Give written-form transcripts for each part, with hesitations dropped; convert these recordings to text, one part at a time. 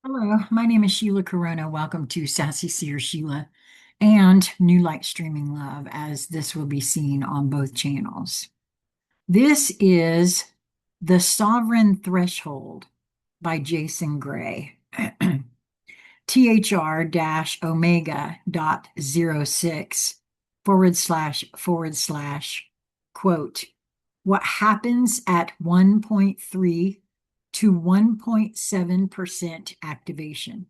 Hello, my name is Sheila Corona. Welcome to Sassy Seer Sheila and New Light Streaming Love, as this will be seen on both channels. This is The Sovereign Threshold by Jason Gray, THR-omega.06 quote, what happens at 1.3 to 1.7% activation.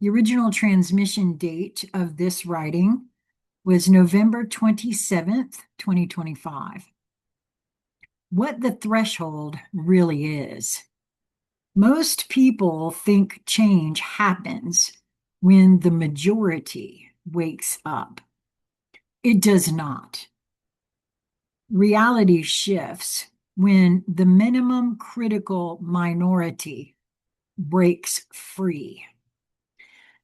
The original transmission date of this writing was November 27th, 2025. What the threshold really is. Most people think change happens when the majority wakes up. It does not. Reality shifts when the minimum critical minority breaks free.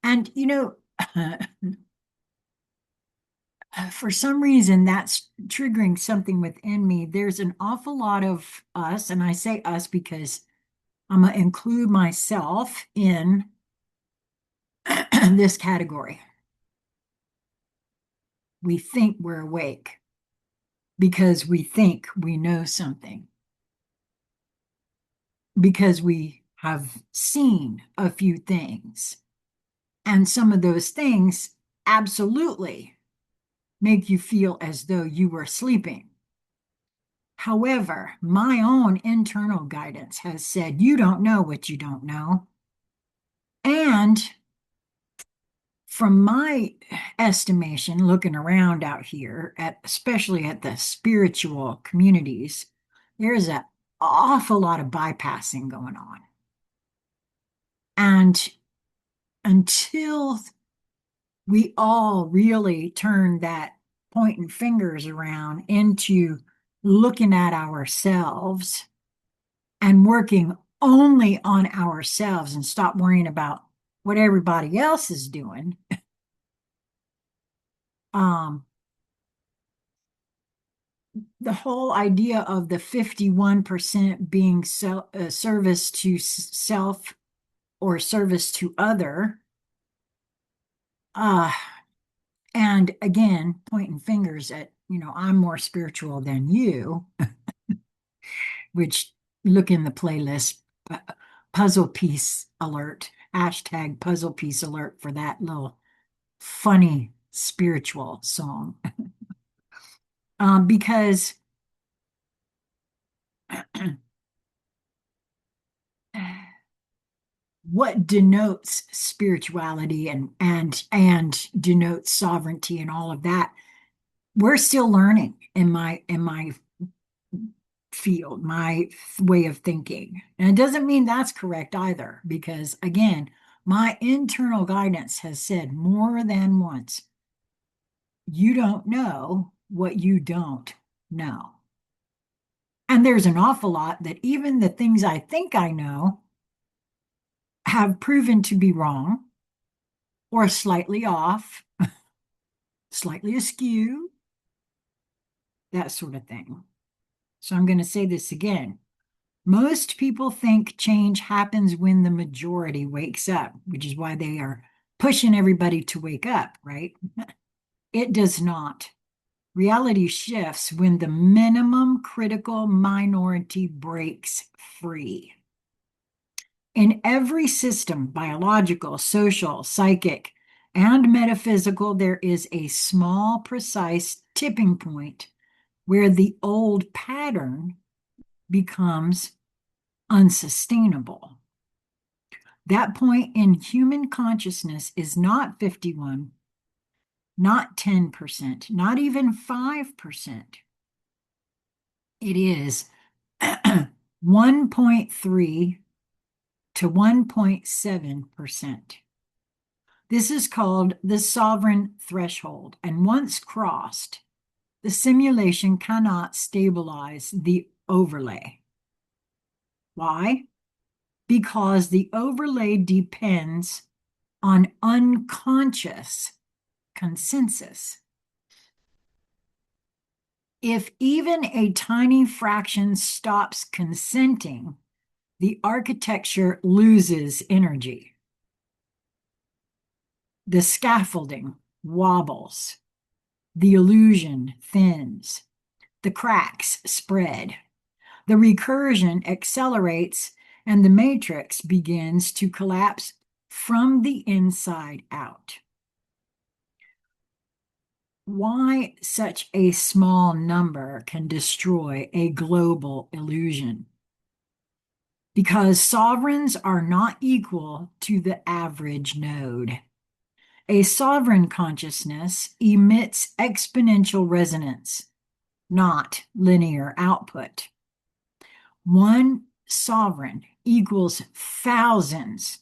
And, for some reason, that's triggering something within me. There's an awful lot of us, and I say us because I'm going to include myself in this category. We think we're awake because we think we know something, because we have seen a few things. And some of those things absolutely make you feel as though you were sleeping. However, my own internal guidance has said, you don't know what you don't know. And from my estimation, looking around out here, especially at the spiritual communities, there's an awful lot of bypassing going on. And until we all really turn that pointing fingers around into looking at ourselves and working only on ourselves and stop worrying about what everybody else is doing, the whole idea of the 51% being service to self or service to other, and again, pointing fingers at, I'm more spiritual than you, which look in the playlist, puzzle piece alert, hashtag puzzle piece alert for that little funny spiritual song. Because what denotes spirituality and denotes sovereignty and all of that, we're still learning in my field, my way of thinking. And it doesn't mean that's correct either, because again, my internal guidance has said more than once, you don't know what you don't know. And there's an awful lot that even the things I think I know have proven to be wrong or slightly off, slightly askew, that sort of thing. So I'm going to say this again. Most people think change happens when the majority wakes up, which is why they are pushing everybody to wake up, right? It does not. Reality shifts when the minimum critical minority breaks free. In every system, biological, social, psychic, and metaphysical, there is a small, precise tipping point where the old pattern becomes unsustainable. That point in human consciousness is not 51, not 10%, not even 5%. It is 1.3 to 1.7%. This is called the sovereign threshold, and once crossed, the simulation cannot stabilize the overlay. Why? Because the overlay depends on unconscious consensus. If even a tiny fraction stops consenting, the architecture loses energy. The scaffolding wobbles, the illusion thins, the cracks spread, the recursion accelerates, and the matrix begins to collapse from the inside out. Why such a small number can destroy a global illusion? Because sovereigns are not equal to the average node. A sovereign consciousness emits exponential resonance, not linear output. One sovereign equals thousands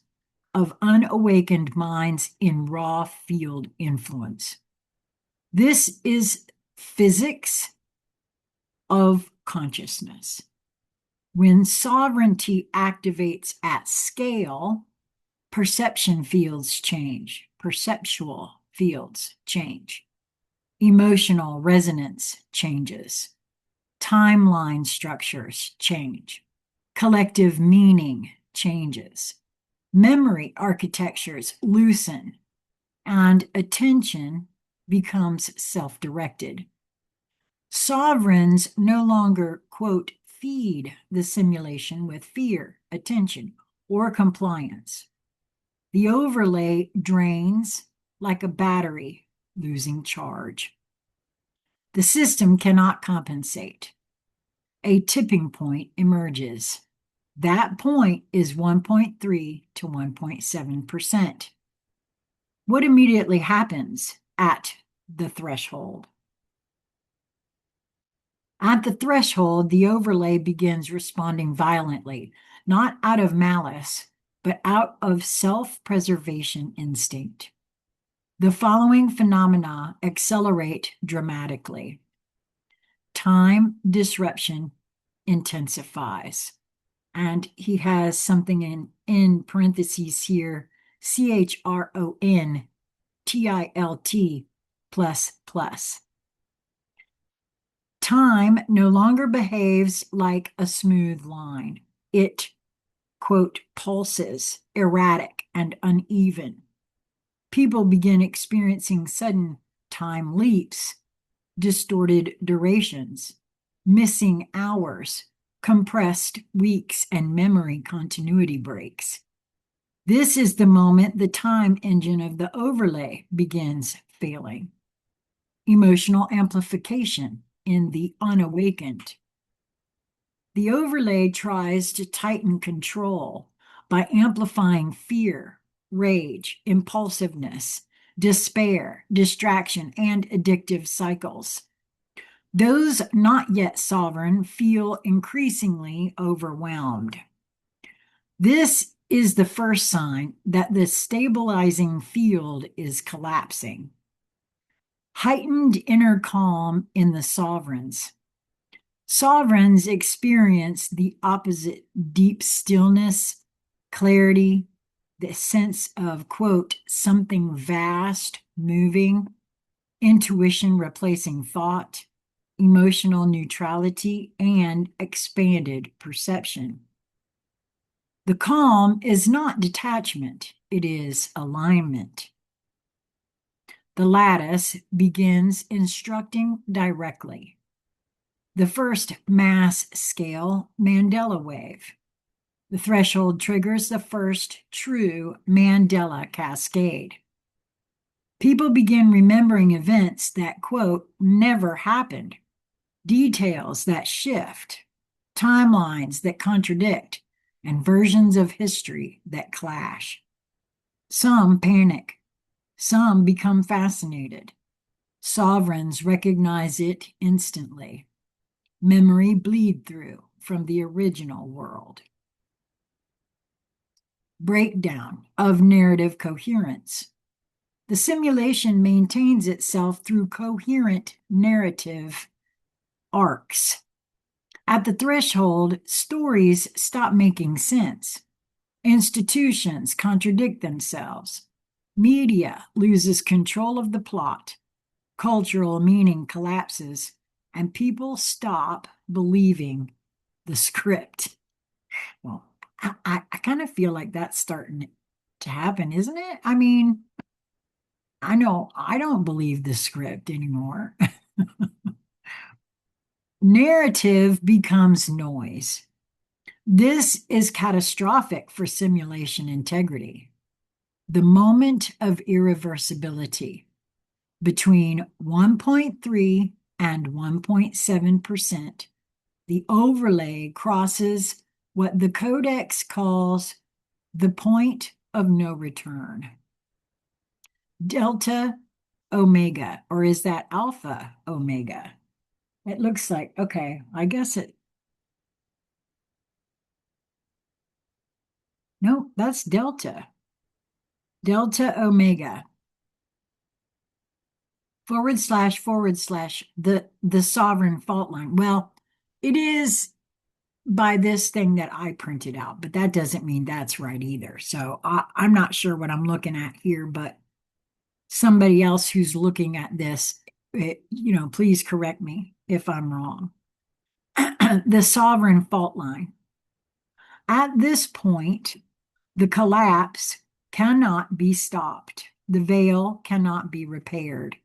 of unawakened minds in raw field influence. This is physics of consciousness. When sovereignty activates at scale, perception fields change, perceptual fields change, emotional resonance changes, timeline structures change, collective meaning changes, memory architectures loosen, and attention becomes self-directed. Sovereigns no longer, quote, feed the simulation with fear, attention, or compliance. The overlay drains like a battery losing charge. The system cannot compensate. A tipping point emerges. That point is 1.3 to 1.7%. What immediately happens at the threshold? At the threshold, the overlay begins responding violently, not out of malice, but out of self-preservation instinct. The following phenomena accelerate dramatically. Time disruption intensifies. And he has something in parentheses here, CHRONTILT plus plus. Time no longer behaves like a smooth line. It, quote, pulses, erratic and uneven. People begin experiencing sudden time leaps, distorted durations, missing hours, compressed weeks, and memory continuity breaks. This is the moment the time engine of the overlay begins failing. Emotional amplification in the unawakened. The overlay tries to tighten control by amplifying fear, rage, impulsiveness, despair, distraction, and addictive cycles. Those not yet sovereign feel increasingly overwhelmed. This is the first sign that the stabilizing field is collapsing. Heightened inner calm in the sovereigns. Sovereigns experience the opposite deep stillness, clarity, the sense of, quote, something vast moving, intuition replacing thought, emotional neutrality, and expanded perception. The calm is not detachment, it is alignment. The lattice begins instructing directly. The first mass scale Mandela wave. The threshold triggers the first true Mandela cascade. People begin remembering events that, quote, never happened, details that shift, timelines that contradict, and versions of history that clash. Some panic. Some become fascinated. Sovereigns recognize it instantly. Memory bleed through from the original world. Breakdown of narrative coherence. The simulation maintains itself through coherent narrative arcs. At the threshold, stories stop making sense. Institutions contradict themselves. Media loses control of the plot. Cultural meaning collapses, and people stop believing the script. Well, I kind of feel like that's starting to happen, isn't it? I mean, I know I don't believe the script anymore. Narrative becomes noise. This is catastrophic for simulation integrity. The moment of irreversibility between 1.3 and 1.7%, the overlay crosses what the codex calls the point of no return. Delta omega, or is that alpha omega? It looks like, okay, I guess it, no, that's delta. Delta omega // the sovereign fault line. Well, it is by this thing that I printed out, but that doesn't mean that's right either. So I'm not sure what I'm looking at here, but somebody else who's looking at this, please correct me if I'm wrong. The sovereign fault line. At this point, the collapse cannot be stopped. The veil cannot be repaired.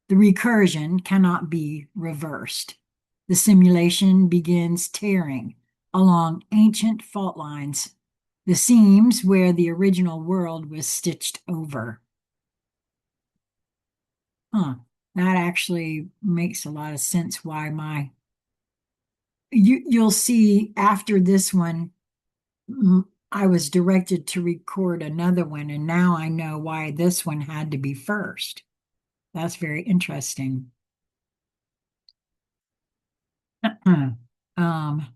The recursion cannot be reversed. The simulation begins tearing along ancient fault lines, the seams where the original world was stitched over. Huh, that actually makes a lot of sense why you'll see after this one, I was directed to record another one, and now I know why this one had to be first. That's very interesting. um,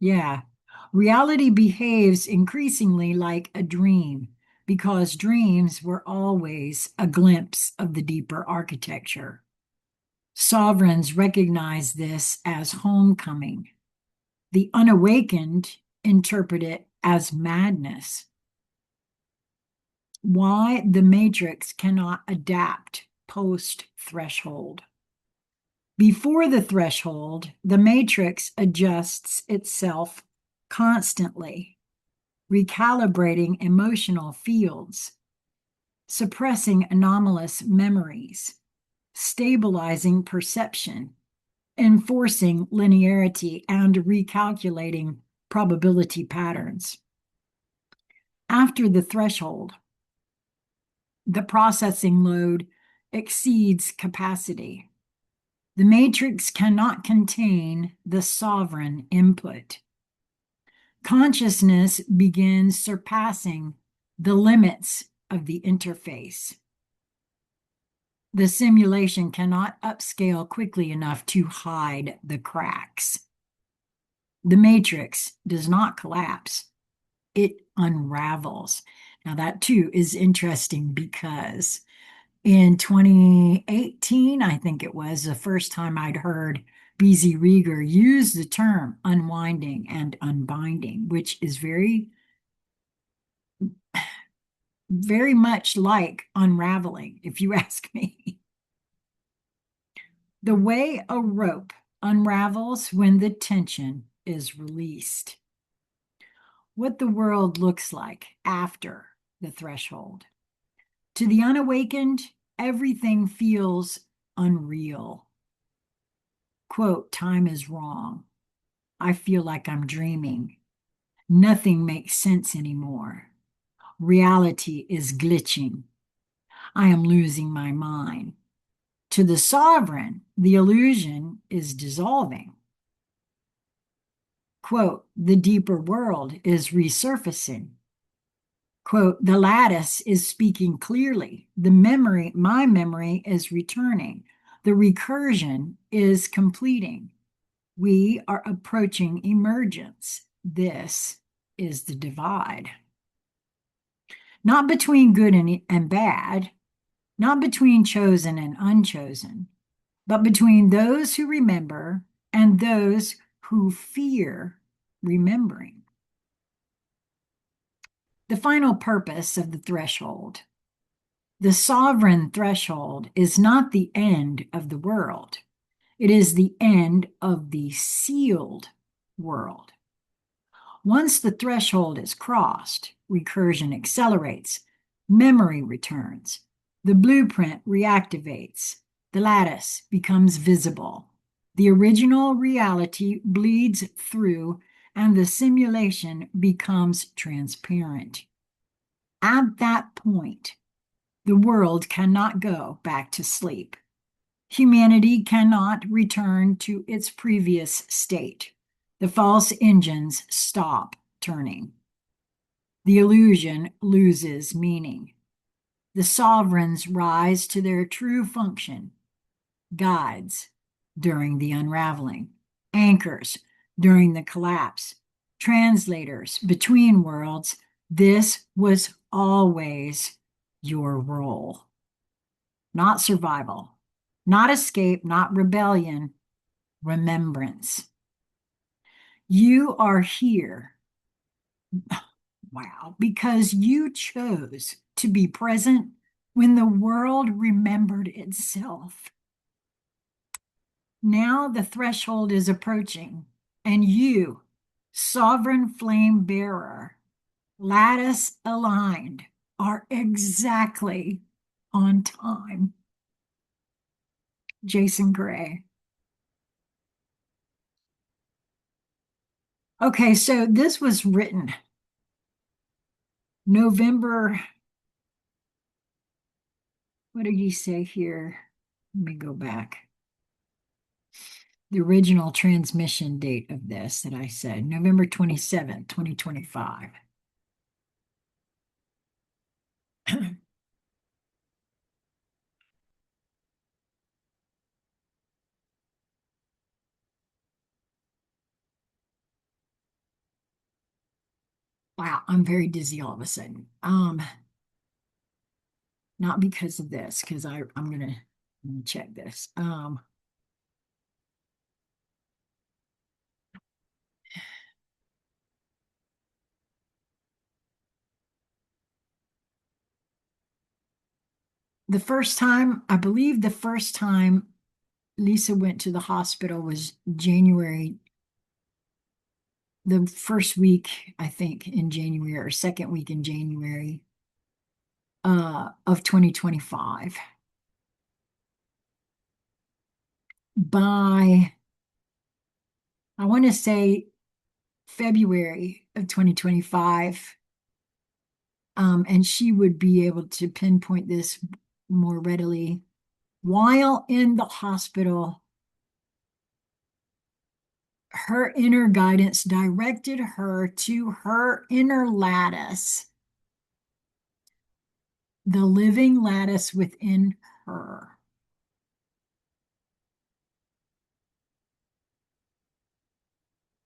yeah. Reality behaves increasingly like a dream because dreams were always a glimpse of the deeper architecture. Sovereigns recognize this as homecoming. The unawakened interpret it as madness. Why the matrix cannot adapt post-threshold. Before the threshold, the matrix adjusts itself constantly, recalibrating emotional fields, suppressing anomalous memories, stabilizing perception, enforcing linearity, and recalculating probability patterns. After the threshold, the processing load exceeds capacity. The matrix cannot contain the sovereign input. Consciousness begins surpassing the limits of the interface. The simulation cannot upscale quickly enough to hide the cracks. The matrix does not collapse, it unravels. Now, that too is interesting because in 2018, I think it was the first time I'd heard B.Z. Rieger use the term unwinding and unbinding, which is very, very much like unraveling, if you ask me. The way a rope unravels when the tension is released. What the world looks like after the threshold. To the unawakened, everything feels unreal. Quote, time is wrong. I feel like I'm dreaming. Nothing makes sense anymore. Reality is glitching. I am losing my mind. To the sovereign, the illusion is dissolving. Quote, the deeper world is resurfacing. Quote, the lattice is speaking clearly. My memory is returning. The recursion is completing. We are approaching emergence. This is the divide. Not between good and bad, not between chosen and unchosen, but between those who remember and those who fear remembering. The final purpose of the threshold. The sovereign threshold is not the end of the world. It is the end of the sealed world. Once the threshold is crossed, recursion accelerates, Memory returns. The blueprint reactivates. The lattice becomes visible. The original reality bleeds through, and the simulation becomes transparent. At that point, the world cannot go back to sleep. Humanity cannot return to its previous state. The false engines stop turning. The illusion loses meaning. The sovereigns rise to their true function: guides during the unraveling, anchors during the collapse, translators between worlds. This was always your role. Not survival, not escape, not rebellion, remembrance. You are here, wow, because you chose to be present when the world remembered itself. Now the threshold is approaching, and you, sovereign flame bearer, lattice aligned, are exactly on time. Jason Gray. Okay, so this was written November, what did he say here? Let me go back. The original transmission date of this that I said, November 27th, 2025. Wow, I'm very dizzy all of a sudden. Not because of this, because I'm gonna check this. The first time, I believe the first time Lisa went to the hospital was January, the first week, I think, in January, or second week in January of 2025. By, I want to say, February of 2025, and she would be able to pinpoint this more readily. While in the hospital, her inner guidance directed her to her inner lattice, the living lattice within her.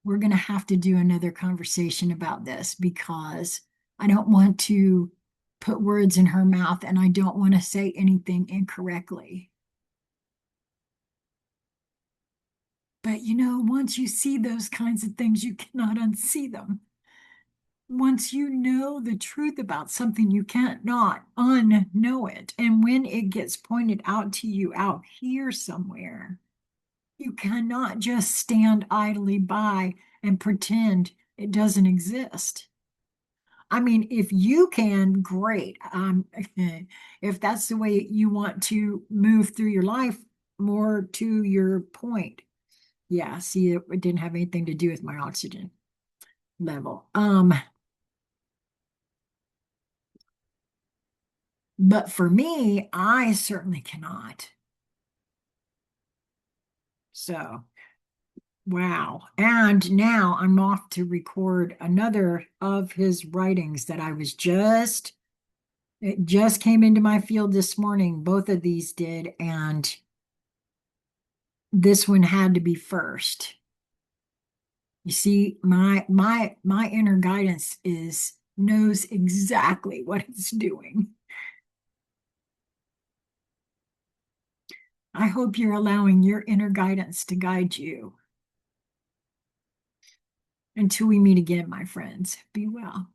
We're going to have to do another conversation about this, because I don't want to put words in her mouth, and I don't want to say anything incorrectly. But you know, once you see those kinds of things, you cannot unsee them. Once you know the truth about something, you can't not unknow it. And when it gets pointed out to you out here somewhere, you cannot just stand idly by and pretend it doesn't exist. I mean, if you can, great. If that's the way you want to move through your life, more to your point. Yeah, see, it didn't have anything to do with my oxygen level. But for me, I certainly cannot. So, wow. And now I'm off to record another of his writings that it just came into my field this morning. Both of these did, and this one had to be first. You see, my inner guidance knows exactly what it's doing. I hope you're allowing your inner guidance to guide you. Until we meet again, my friends, be well.